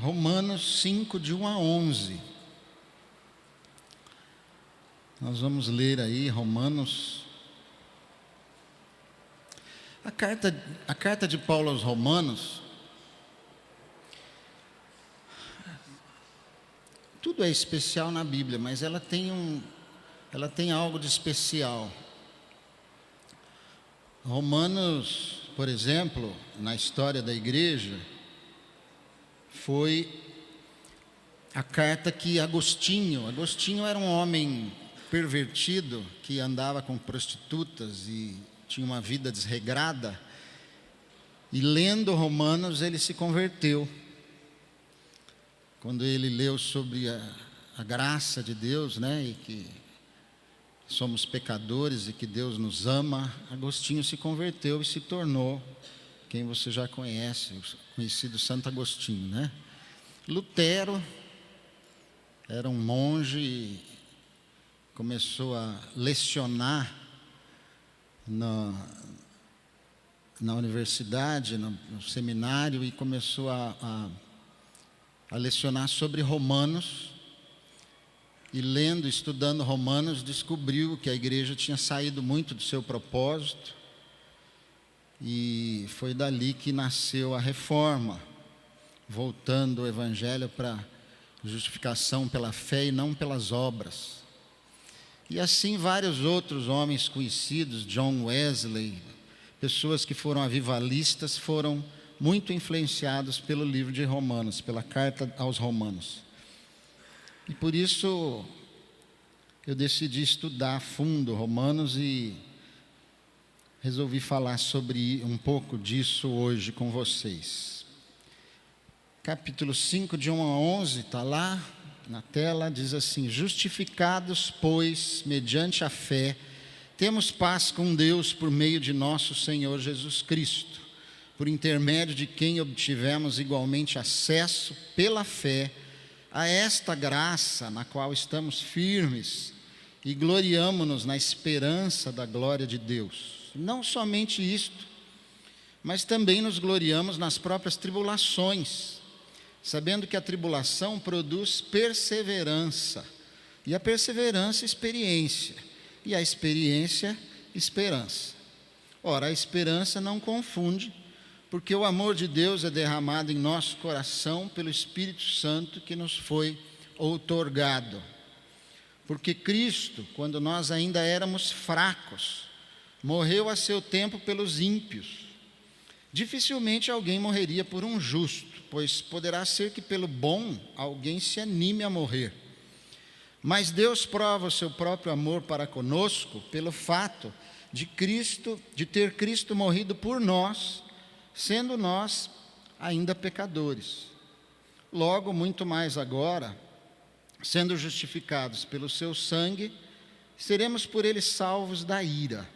Romanos 5, de 1 a 11. Nós vamos ler aí Romanos. A carta de Paulo aos Romanos, tudo é especial na Bíblia, mas ela tem algo de especial. Romanos, por exemplo, na história da igreja, foi a carta que Agostinho era um homem pervertido que andava com prostitutas e tinha uma vida desregrada, e lendo Romanos ele se converteu. Quando ele leu sobre a graça de Deus, né, e que somos pecadores e que Deus nos ama, Agostinho se converteu e se tornou quem você já conhece, o conhecido Santo Agostinho, né? Lutero era um monge e começou a lecionar na universidade, no seminário, e começou a lecionar sobre Romanos, e lendo, estudando Romanos, descobriu que a igreja tinha saído muito do seu propósito, e foi dali que nasceu a reforma, voltando o evangelho para justificação pela fé e não pelas obras. E assim vários outros homens conhecidos, John Wesley, pessoas que foram avivalistas, foram muito influenciados pelo livro de Romanos, pela carta aos Romanos. E por isso eu decidi estudar a fundo Romanos e resolvi falar sobre um pouco disso hoje com vocês. Capítulo 5, de 1 a 11, está lá na tela, diz assim: justificados, pois, mediante a fé, temos paz com Deus por meio de nosso Senhor Jesus Cristo, por intermédio de quem obtivemos igualmente acesso pela fé a esta graça na qual estamos firmes e gloriamo-nos na esperança da glória de Deus. Não somente isto, mas também nos gloriamos nas próprias tribulações, sabendo que a tribulação produz perseverança, e a perseverança, experiência, e a experiência, esperança. Ora, a esperança não confunde, porque o amor de Deus é derramado em nosso coração pelo Espírito Santo que nos foi outorgado. Porque Cristo, quando nós ainda éramos fracos, morreu a seu tempo pelos ímpios. Dificilmente alguém morreria por um justo, pois poderá ser que pelo bom alguém se anime a morrer. Mas Deus prova o seu próprio amor para conosco pelo fato de ter Cristo morrido por nós, sendo nós ainda pecadores. Logo, muito mais agora, sendo justificados pelo seu sangue, seremos por ele salvos da ira.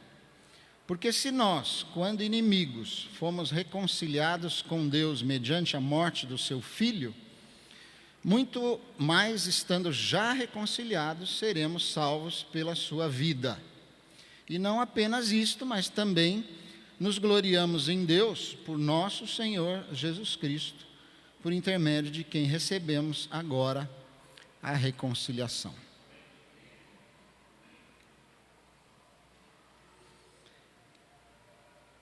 Porque se nós, quando inimigos, fomos reconciliados com Deus mediante a morte do seu Filho, muito mais, estando já reconciliados, seremos salvos pela sua vida. E não apenas isto, mas também nos gloriamos em Deus por nosso Senhor Jesus Cristo, por intermédio de quem recebemos agora a reconciliação.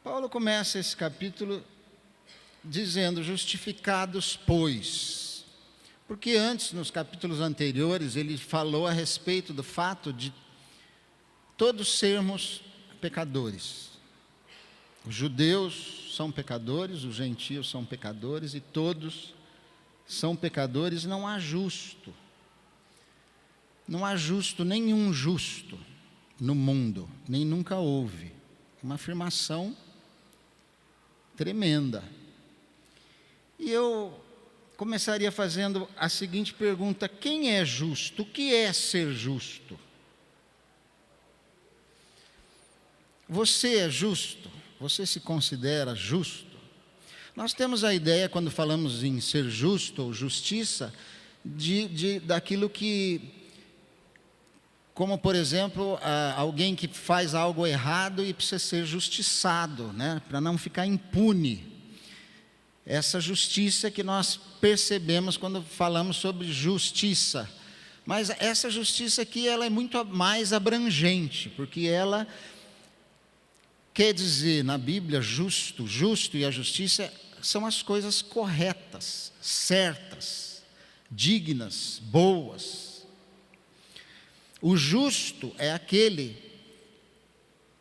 Paulo começa esse capítulo dizendo: justificados, pois. Porque antes, nos capítulos anteriores, ele falou a respeito do fato de todos sermos pecadores. Os judeus são pecadores, os gentios são pecadores, e todos são pecadores. Não há justo. Não há justo, nenhum justo no mundo, nem nunca houve. Uma afirmação tremenda. E eu começaria fazendo a seguinte pergunta: quem é justo? O que é ser justo? Você é justo? Você se considera justo? Nós temos a ideia, quando falamos em ser justo ou justiça, daquilo que, como por exemplo, alguém que faz algo errado e precisa ser justiçado, né, para não ficar impune. essa justiça que nós percebemos quando falamos sobre justiça. Mas essa justiça aqui, ela é muito mais abrangente, porque ela quer dizer, na Bíblia, justo e a justiça são as coisas corretas, certas, dignas, boas. O justo é aquele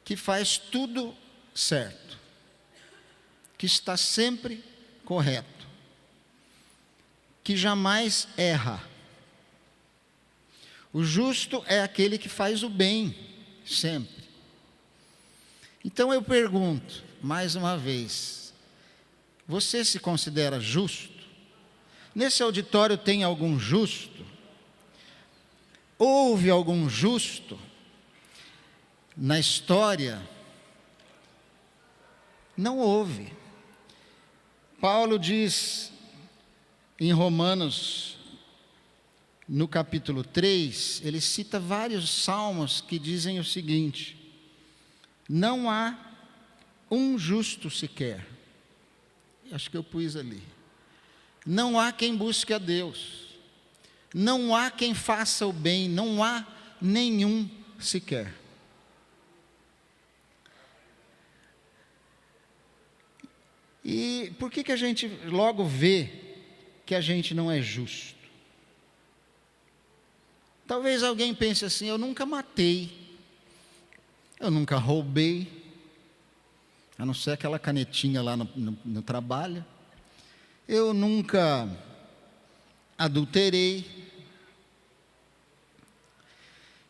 que faz tudo certo, que está sempre correto, que jamais erra. O justo é aquele que faz o bem, sempre. Então eu pergunto, mais uma vez, você se considera justo? Nesse auditório tem algum justo? Houve algum justo na história? Não houve. Paulo diz em Romanos, no capítulo 3, ele cita vários salmos que dizem o seguinte: não há um justo sequer. Acho que eu pus ali. Não há quem busque a Deus. Não há quem faça o bem. Não há nenhum sequer. E por que a gente logo vê que a gente não é justo? Talvez alguém pense assim: eu nunca matei, eu nunca roubei, a não ser aquela canetinha lá no trabalho, eu nunca adulterei.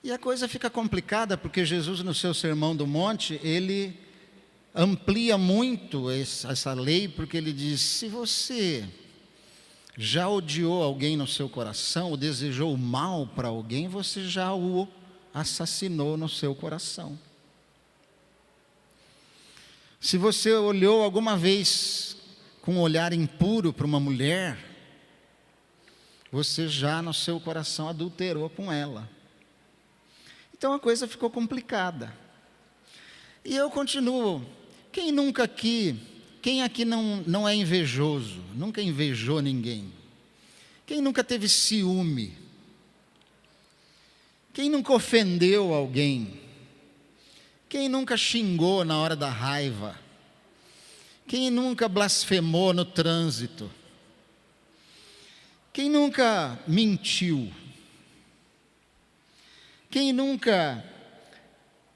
E a coisa fica complicada, porque Jesus, no seu Sermão do Monte, ele amplia muito essa lei, porque ele diz: se você já odiou alguém no seu coração, ou desejou o mal para alguém, você já o assassinou no seu coração. Se você olhou alguma vez com um olhar impuro para uma mulher, você já no seu coração adulterou com ela. Então a coisa ficou complicada. E eu continuo. Quem aqui não é invejoso? Nunca invejou ninguém? Quem nunca teve ciúme? Quem nunca ofendeu alguém? Quem nunca xingou na hora da raiva? Quem nunca blasfemou no trânsito? Quem nunca mentiu? Quem nunca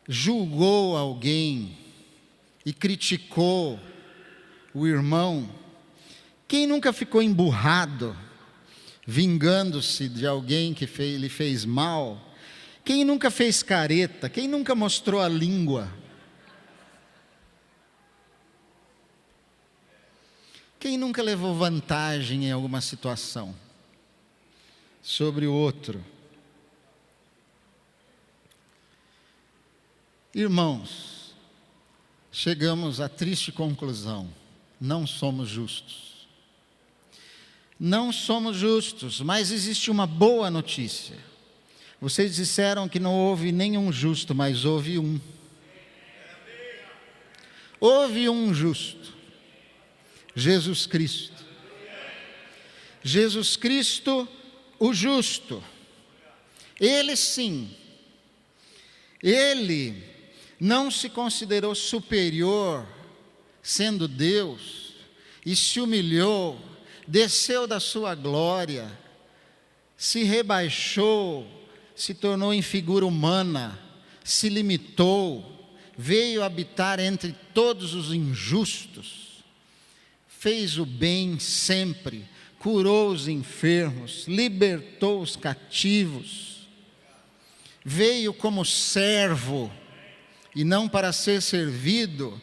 julgou alguém e criticou o irmão? Quem nunca ficou emburrado, vingando-se de alguém que lhe fez mal? Quem nunca fez careta? Quem nunca mostrou a língua? Quem nunca levou vantagem em alguma situação sobre o outro? Irmãos, chegamos à triste conclusão: não somos justos. Não somos justos, mas existe uma boa notícia. Vocês disseram que não houve nenhum justo, mas houve um. Houve um justo, Jesus Cristo. Jesus Cristo, o justo. Ele sim, ele não se considerou superior, sendo Deus, e se humilhou, desceu da sua glória, se rebaixou, se tornou em figura humana, se limitou, veio habitar entre todos os injustos, fez o bem sempre, curou os enfermos, libertou os cativos, veio como servo e não para ser servido.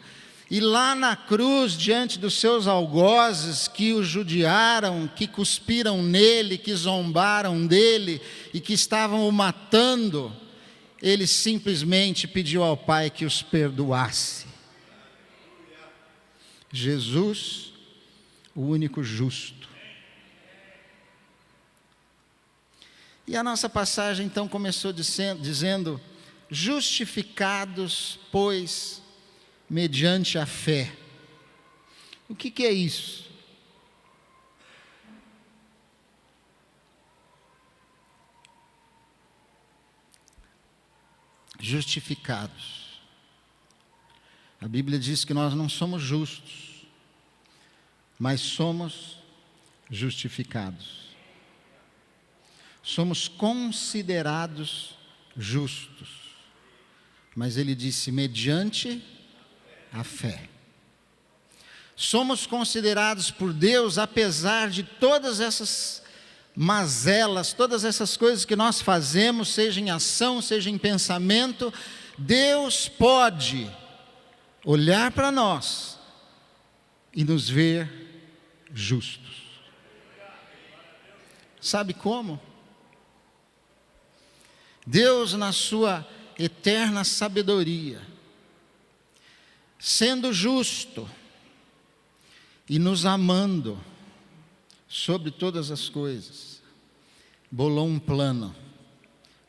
E lá na cruz, diante dos seus algozes que o judiaram, que cuspiram nele, que zombaram dele e que estavam o matando, ele simplesmente pediu ao Pai que os perdoasse. Jesus, o único justo. E a nossa passagem então começou dizendo: justificados, pois, mediante a fé. O que é isso? justificados. A Bíblia diz que nós não somos justos, mas somos justificados. Somos considerados justos, mas ele disse, mediante a fé. Somos considerados por Deus, apesar de todas essas mazelas, todas essas coisas que nós fazemos, seja em ação, seja em pensamento, Deus pode olhar para nós e nos ver justos. Sabe como? Deus, na sua eterna sabedoria, sendo justo e nos amando sobre todas as coisas, bolou um plano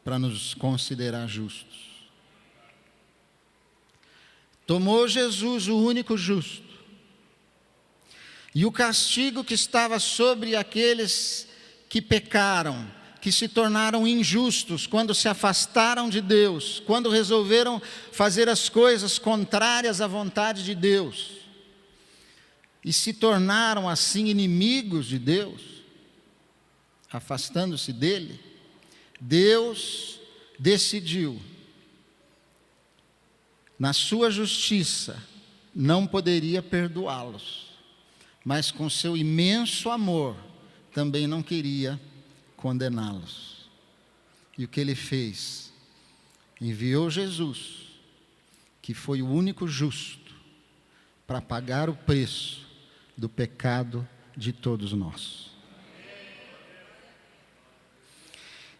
para nos considerar justos. Tomou Jesus, o único justo, e o castigo que estava sobre aqueles que pecaram, que se tornaram injustos quando se afastaram de Deus, quando resolveram fazer as coisas contrárias à vontade de Deus, e se tornaram assim inimigos de Deus, afastando-se dele, Deus decidiu, na sua justiça, não poderia perdoá-los, mas com seu imenso amor, também não queria condená-los. E o que ele fez? Enviou Jesus, que foi o único justo, para pagar o preço do pecado de todos nós.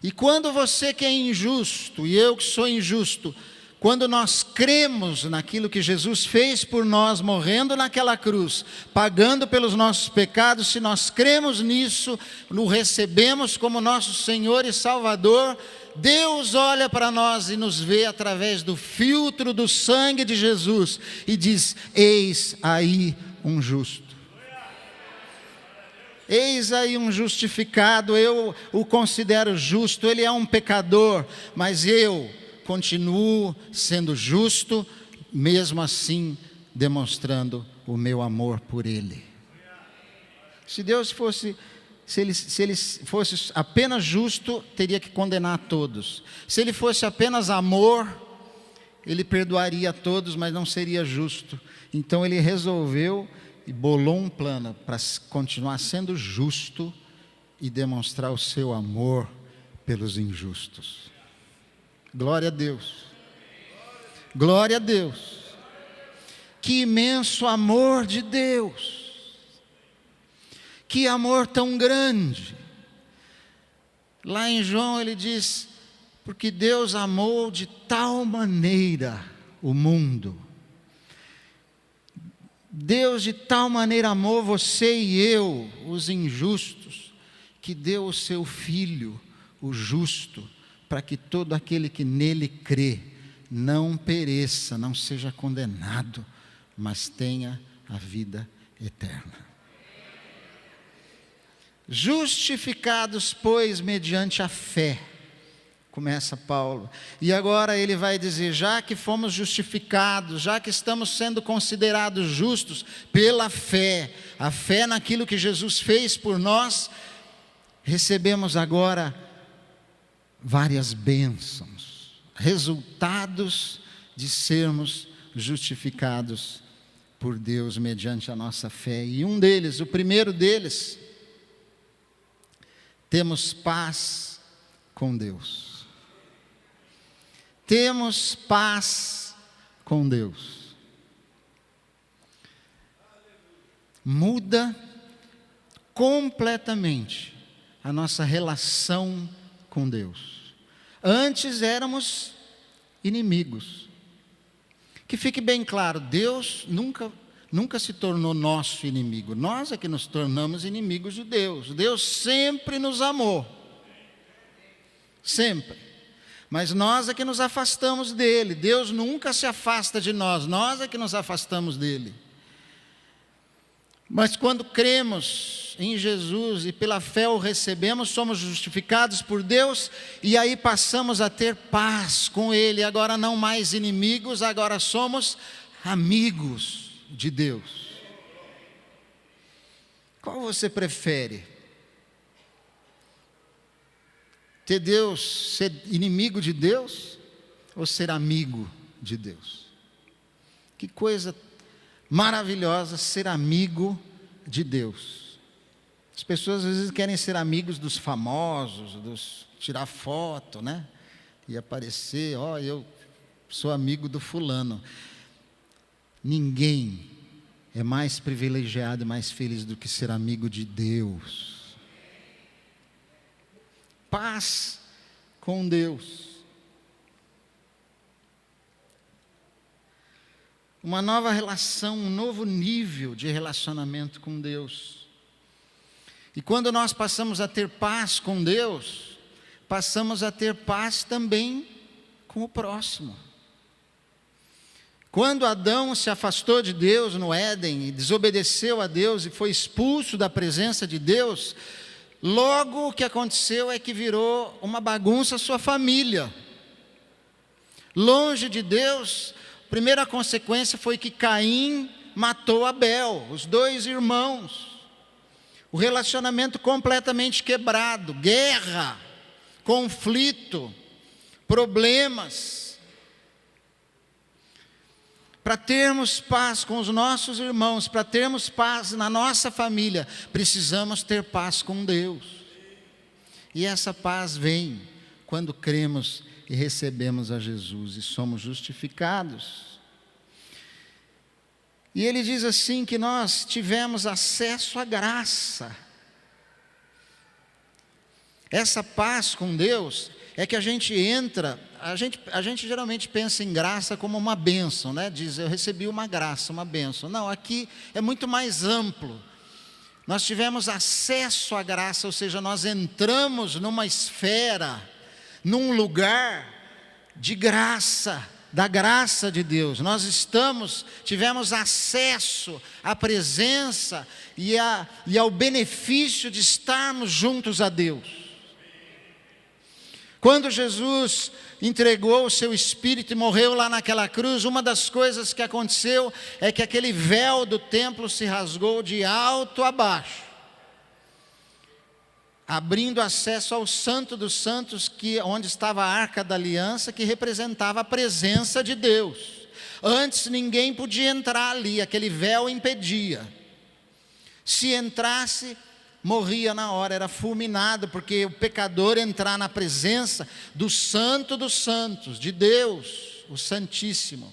E quando você que é injusto, e eu que sou injusto, quando nós cremos naquilo que Jesus fez por nós, morrendo naquela cruz, pagando pelos nossos pecados, se nós cremos nisso, o recebemos como nosso Senhor e Salvador, Deus olha para nós e nos vê através do filtro do sangue de Jesus e diz, eis aí um justo. Eis aí um justificado, eu o considero justo, ele é um pecador, mas eu continuo sendo justo, mesmo assim demonstrando o meu amor por ele. Se Deus fosse, se ele fosse apenas justo, teria que condenar a todos. Se ele fosse apenas amor, ele perdoaria a todos, mas não seria justo. Então ele resolveu e bolou um plano para continuar sendo justo e demonstrar o seu amor pelos injustos. Glória a Deus. Glória a Deus. Que imenso amor de Deus. Que amor tão grande. Lá em João ele diz, porque Deus amou de tal maneira o mundo. Deus de tal maneira amou você e eu, os injustos, que deu o seu Filho, o justo, para que todo aquele que nele crê, não pereça, não seja condenado, mas tenha a vida eterna. Justificados, pois, mediante a fé, começa Paulo, e agora ele vai dizer, já que fomos justificados, já que estamos sendo considerados justos pela fé, a fé naquilo que Jesus fez por nós, recebemos agora várias bênçãos, resultados de sermos justificados por Deus mediante a nossa fé. E um deles, o primeiro deles, temos paz com Deus. Temos paz com Deus. Muda completamente a nossa relação com Deus. Antes éramos inimigos. Que fique bem claro, Deus nunca se tornou nosso inimigo. Nós é que nos tornamos inimigos de Deus. Deus sempre nos amou. Sempre. Mas nós é que nos afastamos dele. Deus nunca se afasta de nós. Nós é que nos afastamos dele. Mas quando cremos em Jesus e pela fé o recebemos, somos justificados por Deus e aí passamos a ter paz com Ele. Agora não mais inimigos, agora somos amigos de Deus. Qual você prefere? Ter Deus, ser inimigo de Deus ou ser amigo de Deus? Que coisa maravilhosa ser amigo de Deus. As pessoas às vezes querem ser amigos dos famosos, tirar foto, né? E aparecer, ó, eu sou amigo do fulano. Ninguém é mais privilegiado e mais feliz do que ser amigo de Deus. Paz com Deus. Uma nova relação, um novo nível de relacionamento com Deus. E quando nós passamos a ter paz com Deus, passamos a ter paz também com o próximo. Quando Adão se afastou de Deus no Éden e desobedeceu a Deus e foi expulso da presença de Deus, logo o que aconteceu é que virou uma bagunça a sua família. Longe de Deus, a primeira consequência foi que Caim matou Abel, os dois irmãos. O relacionamento completamente quebrado, guerra, conflito, problemas. Para termos paz com os nossos irmãos, para termos paz na nossa família, precisamos ter paz com Deus. E essa paz vem quando cremos e recebemos a Jesus e somos justificados. E ele diz assim que nós tivemos acesso à graça. Essa paz com Deus é que a gente entra, a gente geralmente pensa em graça como uma bênção, né? Diz, eu recebi uma graça, uma bênção. Não, aqui é muito mais amplo. Nós tivemos acesso à graça, ou seja, nós entramos numa esfera, num lugar de graça, da graça de Deus. Nós tivemos acesso à presença e ao benefício de estarmos juntos a Deus. Quando Jesus entregou o seu Espírito e morreu lá naquela cruz, uma das coisas que aconteceu é que aquele véu do templo se rasgou de alto a baixo, abrindo acesso ao Santo dos Santos, onde estava a Arca da Aliança, que representava a presença de Deus. Antes ninguém podia entrar ali, aquele véu impedia. Se entrasse, morria na hora, era fulminado, porque o pecador entrar na presença do Santo dos Santos, de Deus, o Santíssimo.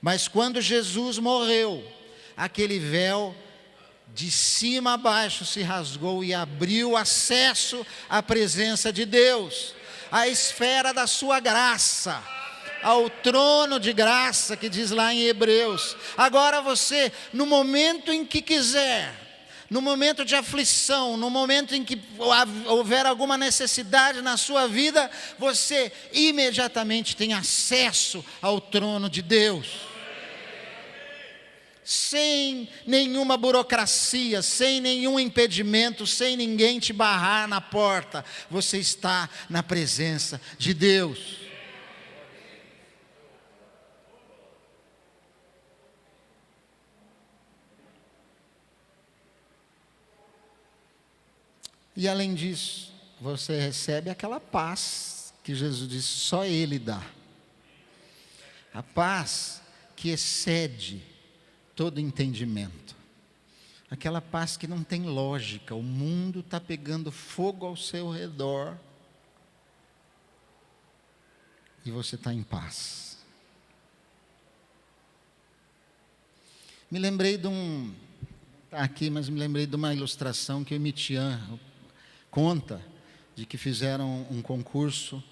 Mas quando Jesus morreu, aquele véu de cima a baixo se rasgou e abriu acesso à presença de Deus, à esfera da sua graça, ao trono de graça que diz lá em Hebreus. Agora você, no momento em que quiser, no momento de aflição, no momento em que houver alguma necessidade na sua vida, você imediatamente tem acesso ao trono de Deus. Sem nenhuma burocracia, sem nenhum impedimento, sem ninguém te barrar na porta, você está na presença de Deus. E além disso, você recebe aquela paz que Jesus disse, só Ele dá. A paz que excede todo entendimento. Aquela paz que não tem lógica, o mundo está pegando fogo ao seu redor e você está em paz. Me lembrei de está aqui, mas me lembrei de uma ilustração que o Mitian conta, de que fizeram um concurso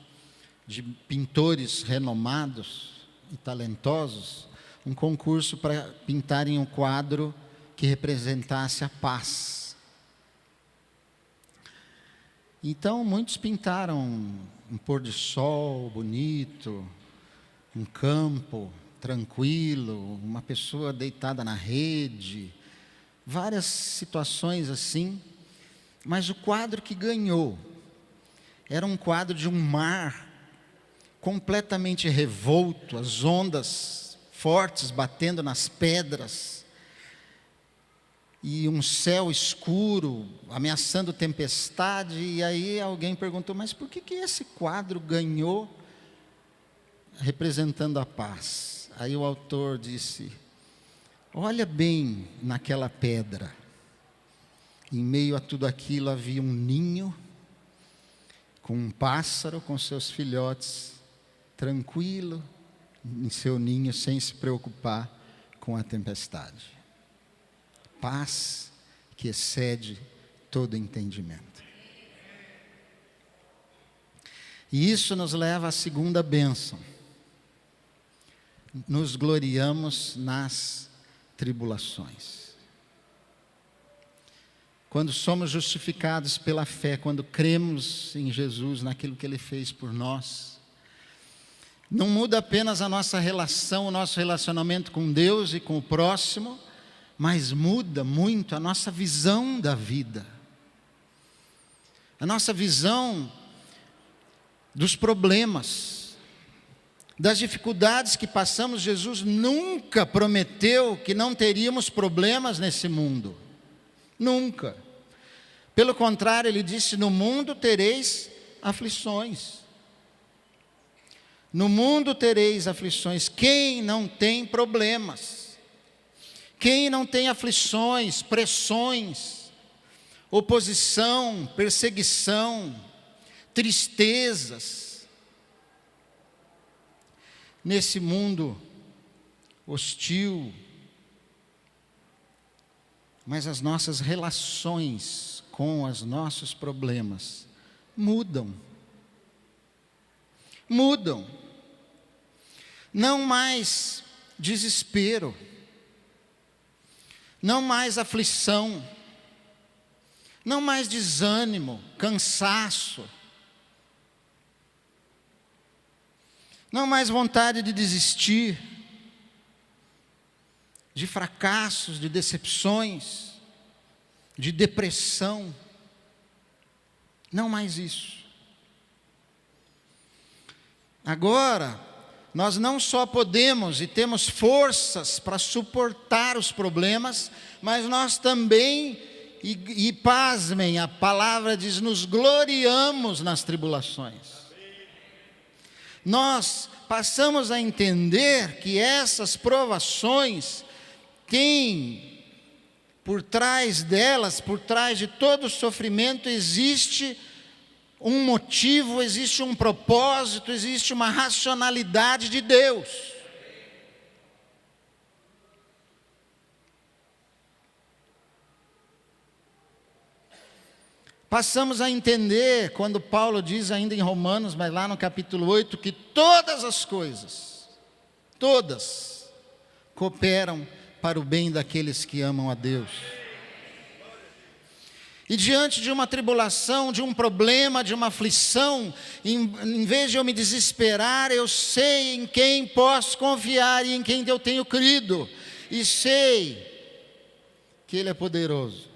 de pintores renomados e talentosos, um concurso para pintarem um quadro que representasse a paz. Então, muitos pintaram um pôr de sol bonito, um campo tranquilo, uma pessoa deitada na rede, várias situações assim, mas o quadro que ganhou era um quadro de um mar completamente revolto, as ondas fortes batendo nas pedras, e um céu escuro, ameaçando tempestade. E aí alguém perguntou, mas por que esse quadro ganhou representando a paz? Aí o autor disse, olha bem naquela pedra, em meio a tudo aquilo havia um ninho, com um pássaro com seus filhotes, tranquilo em seu ninho, sem se preocupar com a tempestade. Paz que excede todo entendimento. E isso nos leva à segunda bênção. Nos gloriamos nas tribulações. Quando somos justificados pela fé, quando cremos em Jesus, naquilo que Ele fez por nós, não muda apenas a nossa relação, o nosso relacionamento com Deus e com o próximo, mas muda muito a nossa visão da vida. A nossa visão dos problemas, das dificuldades que passamos. Jesus nunca prometeu que não teríamos problemas nesse mundo. Nunca. Pelo contrário, Ele disse, no mundo tereis aflições. No mundo tereis aflições. Quem não tem problemas? Quem não tem aflições, pressões, oposição, perseguição, tristezas? Nesse mundo hostil, mas as nossas relações com os nossos problemas mudam. Mudam. Não mais desespero, não mais aflição, não mais desânimo, cansaço, não mais vontade de desistir, de fracassos, de decepções, de depressão. Não mais isso. Agora, nós não só podemos e temos forças para suportar os problemas, mas nós também, e pasmem, a palavra diz, nos gloriamos nas tribulações. Nós passamos a entender que essas provações têm por trás delas, por trás de todo o sofrimento, existe um motivo, existe um propósito, existe uma racionalidade de Deus. Passamos a entender, quando Paulo diz ainda em Romanos, mas lá no capítulo 8, que todas as coisas, todas, cooperam para o bem daqueles que amam a Deus. E diante de uma tribulação, de um problema, de uma aflição, em vez de eu me desesperar, eu sei em quem posso confiar e em quem eu tenho crido. E sei que Ele é poderoso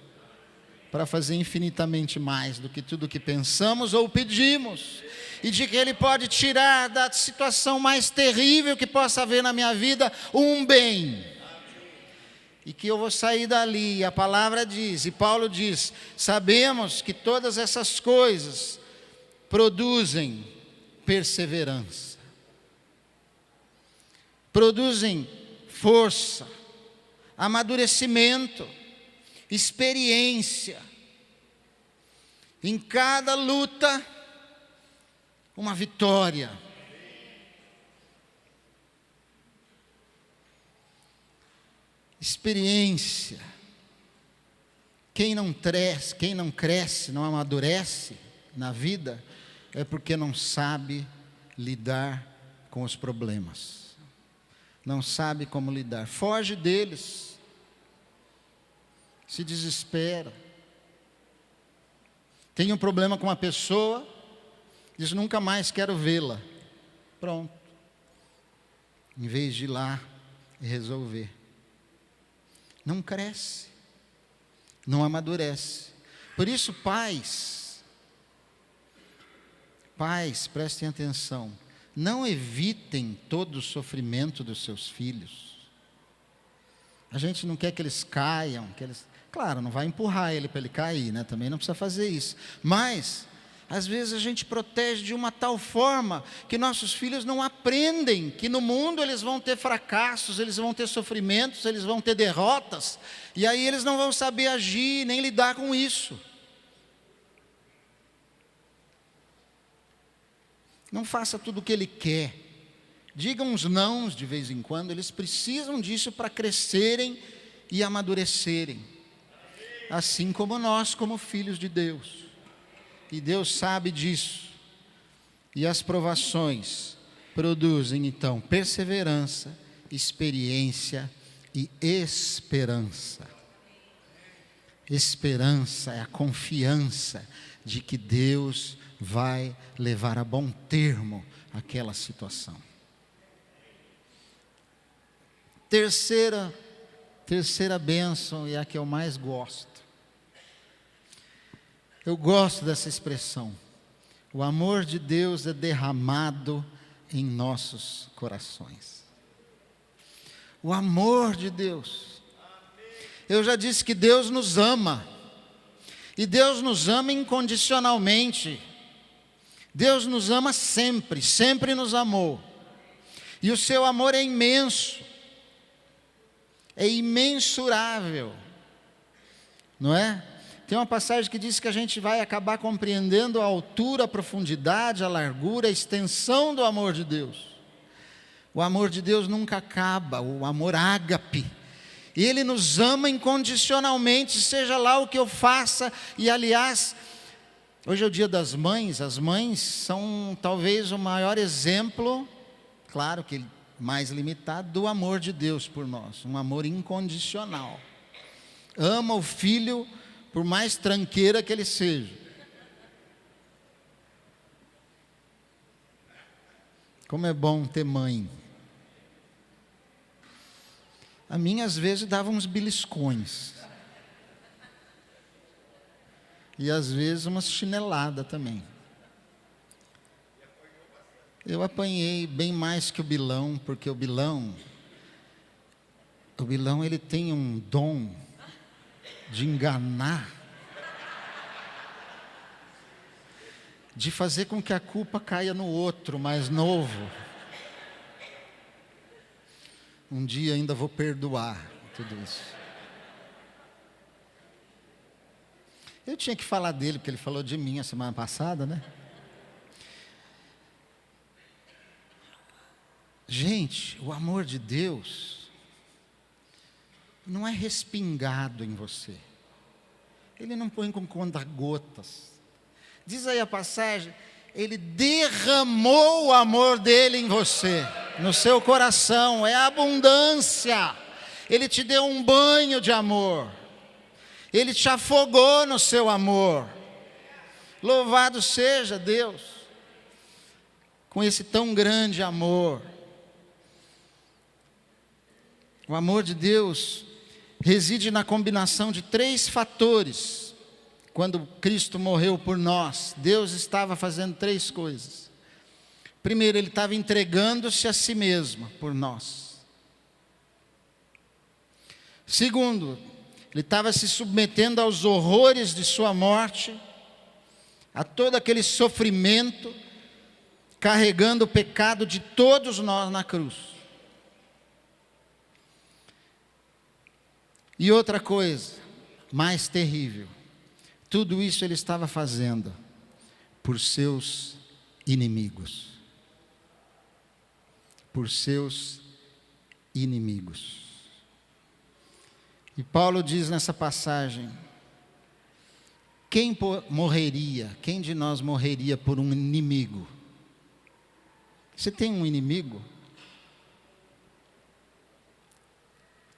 para fazer infinitamente mais do que tudo que pensamos ou pedimos. E de que Ele pode tirar da situação mais terrível que possa haver na minha vida um bem. E que eu vou sair dali, e a palavra diz, e Paulo diz, sabemos que todas essas coisas produzem perseverança, produzem força, amadurecimento, experiência. Em cada luta, uma vitória. Experiência. Quem não cresce, não amadurece na vida, é porque não sabe lidar com os problemas. Não sabe como lidar. Foge deles. Se desespera. Tem um problema com uma pessoa, diz, nunca mais quero vê-la. Pronto. Em vez de ir lá e resolver. Não cresce, não amadurece. Por isso, pais, prestem atenção, não evitem todo o sofrimento dos seus filhos. A gente não quer que eles caiam, claro, não vai empurrar ele para ele cair, né? Também não precisa fazer isso. Mas, às vezes a gente protege de uma tal forma que nossos filhos não aprendem que no mundo eles vão ter fracassos, eles vão ter sofrimentos, eles vão ter derrotas, e aí eles não vão saber agir, nem lidar com isso. Não faça tudo o que ele quer. Diga uns nãos de vez em quando, eles precisam disso para crescerem e amadurecerem. Assim como nós, como filhos de Deus. E Deus sabe disso. E as provações produzem então perseverança, experiência e esperança. Esperança é a confiança de que Deus vai levar a bom termo aquela situação. Terceira bênção, e a que eu mais gosto. Eu gosto dessa expressão. O amor de Deus é derramado em nossos corações. O amor de Deus. Eu já disse que Deus nos ama. E Deus nos ama incondicionalmente. Deus nos ama sempre, sempre nos amou. E o seu amor é imenso. É imensurável. Não é? Tem uma passagem que diz que a gente vai acabar compreendendo a altura, a profundidade, a largura, a extensão do amor de Deus. O amor de Deus nunca acaba, o amor ágape. Ele nos ama incondicionalmente, seja lá o que eu faça. E aliás, hoje é o dia das mães, as mães são talvez o maior exemplo, claro que mais limitado, do amor de Deus por nós, um amor incondicional. Ama o filho por mais tranqueira que ele seja. Como é bom ter mãe. A minha às vezes dava uns beliscões. E às vezes umas chineladas também. Eu apanhei bem mais que o Bilão, porque o Bilão ele tem um dom de enganar, de fazer com que a culpa caia no outro mais novo. Um dia ainda vou perdoar tudo isso. Eu tinha que falar dele, porque ele falou de mim a semana passada, né? Gente, o amor de Deus não é respingado em você. Ele não põe com conta-gotas. Diz aí a passagem, Ele derramou o amor dele em você, no seu coração, é abundância. Ele te deu um banho de amor. Ele te afogou no seu amor. Louvado seja Deus, com esse tão grande amor. O amor de Deus reside na combinação de 3 fatores. Quando Cristo morreu por nós, Deus estava fazendo 3 coisas. Primeiro, Ele estava entregando-se a si mesmo por nós. Segundo, Ele estava se submetendo aos horrores de sua morte, a todo aquele sofrimento, carregando o pecado de todos nós na cruz. E outra coisa, mais terrível, tudo isso Ele estava fazendo por seus inimigos. Por seus inimigos. E Paulo diz nessa passagem, quem morreria, quem de nós morreria por um inimigo? Você tem um inimigo?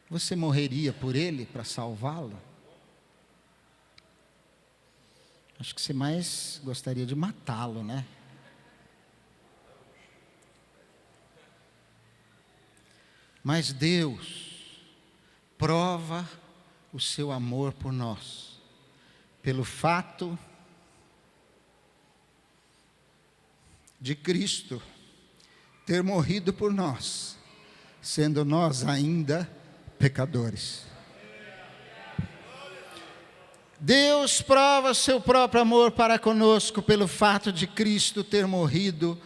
Você morreria por ele para salvá-lo? Acho que você mais gostaria de matá-lo, né? Mas Deus prova o seu amor por nós, pelo fato de Cristo ter morrido por nós, sendo nós ainda pecadores. Deus prova seu próprio amor para conosco pelo fato de Cristo ter morrido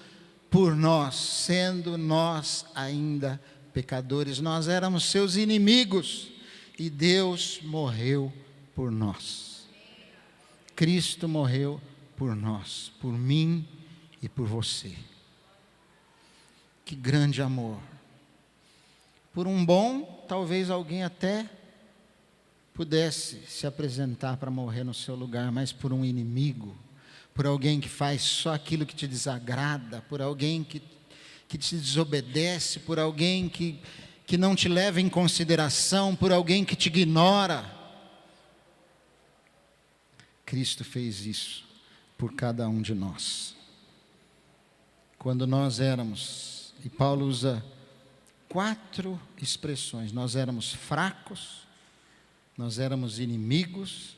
por nós, sendo nós ainda pecadores. Nós éramos seus inimigos e Deus morreu por nós. Cristo morreu por nós, por mim e por você. Que grande amor. Por um bom, talvez alguém até pudesse se apresentar para morrer no seu lugar, mas por um inimigo, por alguém que faz só aquilo que te desagrada, por alguém que te desobedece, por alguém que não te leva em consideração, por alguém que te ignora. Cristo fez isso por cada um de nós. Quando nós éramos, e Paulo usa 4 expressões, nós éramos fracos, nós éramos inimigos,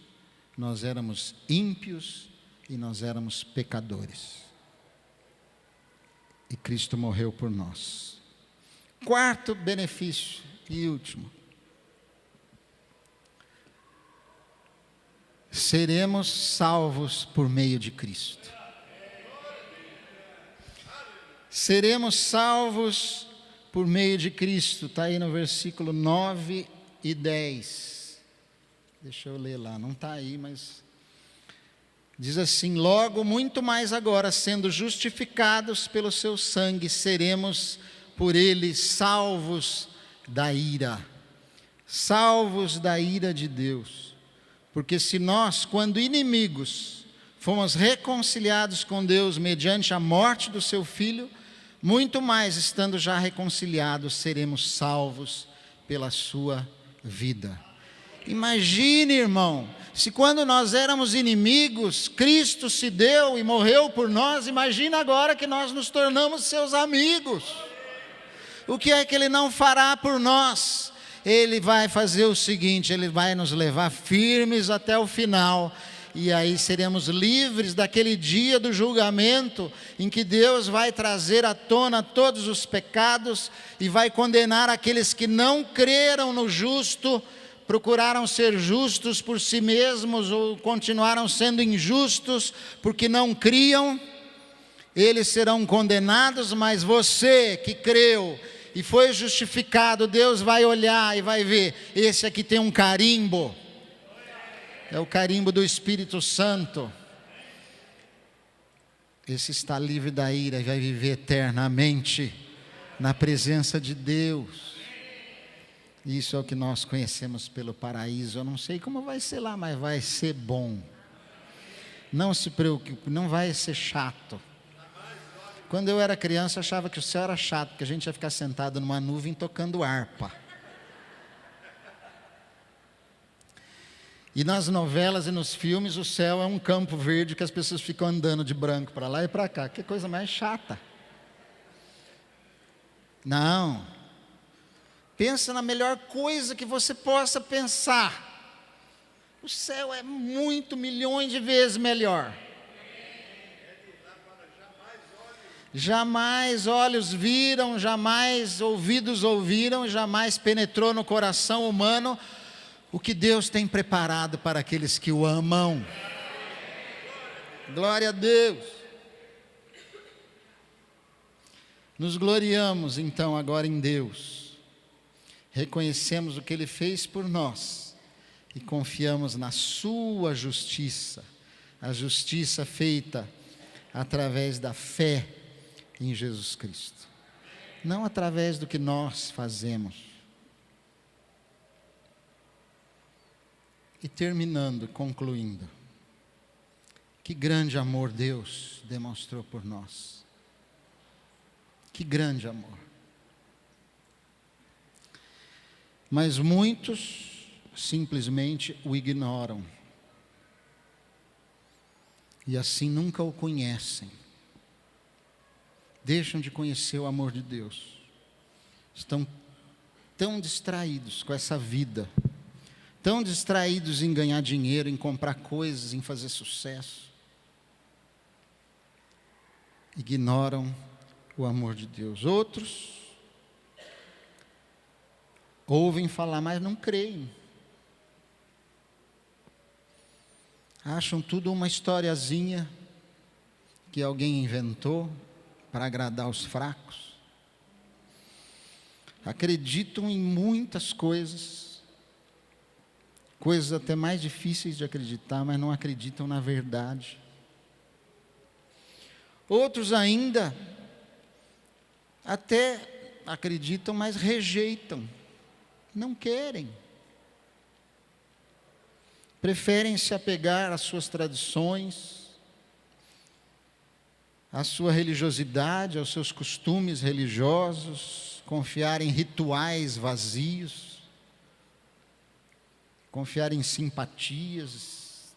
nós éramos ímpios e nós éramos pecadores. E Cristo morreu por nós. 4º benefício e último. Seremos salvos por meio de Cristo. Seremos salvos por meio de Cristo. Está aí no versículo 9 e 10. Deixa eu ler lá, não está aí, mas diz assim: logo, muito mais agora, sendo justificados pelo seu sangue, seremos por ele salvos da ira. Salvos da ira de Deus. Porque se nós, quando inimigos, fomos reconciliados com Deus mediante a morte do seu Filho, muito mais, estando já reconciliados, seremos salvos pela sua vida. Imagine, irmão, se quando nós éramos inimigos, Cristo se deu e morreu por nós, imagina agora que nós nos tornamos seus amigos. O que é que Ele não fará por nós? Ele vai fazer o seguinte: Ele vai nos levar firmes até o final, e aí seremos livres daquele dia do julgamento, em que Deus vai trazer à tona todos os pecados, e vai condenar aqueles que não creram no justo, procuraram ser justos por si mesmos, ou continuaram sendo injustos, porque não criam. Eles serão condenados, mas você que creu e foi justificado, Deus vai olhar e vai ver: esse aqui tem um carimbo, é o carimbo do Espírito Santo. Esse está livre da ira e vai viver eternamente na presença de Deus. Isso é o que nós conhecemos pelo paraíso. Eu não sei como vai ser lá, mas vai ser bom. Não se preocupe, não vai ser chato. Quando eu era criança, eu achava que o céu era chato, porque a gente ia ficar sentado numa nuvem tocando harpa. E nas novelas e nos filmes, o céu é um campo verde que as pessoas ficam andando de branco para lá e para cá. Que coisa mais chata. Não. Pensa na melhor coisa que você possa pensar. O céu é muito, milhões de vezes melhor. Jamais olhos viram, jamais ouvidos ouviram, jamais penetrou no coração humano o que Deus tem preparado para aqueles que o amam. Glória a Deus. Nos gloriamos então agora em Deus. Reconhecemos o que Ele fez por nós e confiamos na sua justiça, a justiça feita através da fé em Jesus Cristo, não através do que nós fazemos. E terminando, concluindo, que grande amor Deus demonstrou por nós. Que grande amor. Mas muitos simplesmente o ignoram. E assim nunca o conhecem. Deixam de conhecer o amor de Deus. Estão tão distraídos com essa vida, tão distraídos em ganhar dinheiro, em comprar coisas, em fazer sucesso, ignoram o amor de Deus. Outros ouvem falar, mas não creem. Acham tudo uma historiazinha que alguém inventou para agradar os fracos. Acreditam em muitas coisas, coisas até mais difíceis de acreditar, mas não acreditam na verdade. Outros ainda até acreditam, mas rejeitam, não querem. Preferem se apegar às suas tradições, à sua religiosidade, aos seus costumes religiosos, confiar em rituais vazios, confiar em simpatias,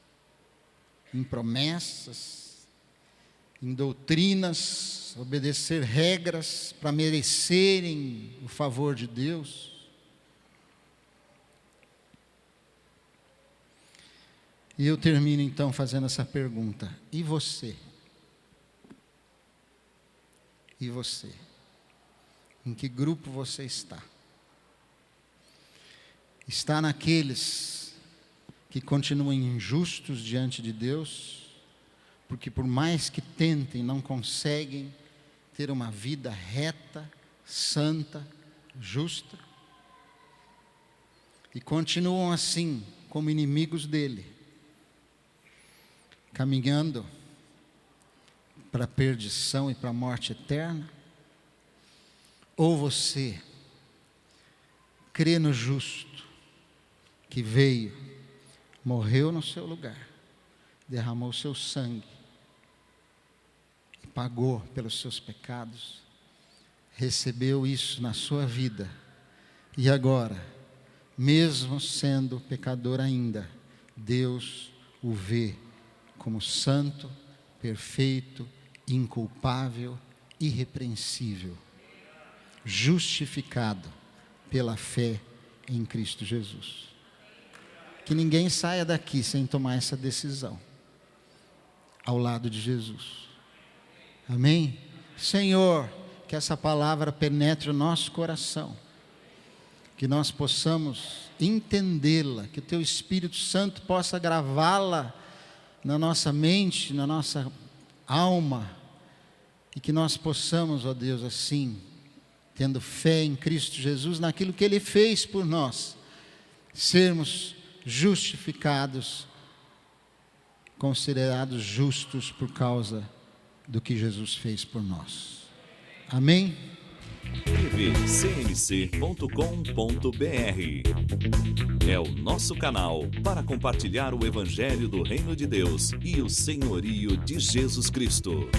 em promessas, em doutrinas, obedecer regras para merecerem o favor de Deus. E eu termino então fazendo essa pergunta: e você? E você? Em que grupo você está? Está naqueles que continuam injustos diante de Deus, porque por mais que tentem, não conseguem ter uma vida reta, santa, justa, e continuam assim, como inimigos dele, caminhando para a perdição e para a morte eterna? Ou você crê no justo, que veio, morreu no seu lugar, derramou seu sangue, e pagou pelos seus pecados, recebeu isso na sua vida, e agora, mesmo sendo pecador ainda, Deus o vê como santo, perfeito, inculpável, irrepreensível, justificado pela fé em Cristo Jesus. Que ninguém saia daqui sem tomar essa decisão, ao lado de Jesus. Amém? Senhor, que essa palavra penetre o nosso coração, que nós possamos entendê-la, que o Teu Espírito Santo possa gravá-la na nossa mente, na nossa alma, e que nós possamos, ó Deus, assim, tendo fé em Cristo Jesus, naquilo que Ele fez por nós, sermos justificados, considerados justos por causa do que Jesus fez por nós. Amém? tvcmc.com.br é o nosso canal para compartilhar o Evangelho do Reino de Deus e o senhorio de Jesus Cristo.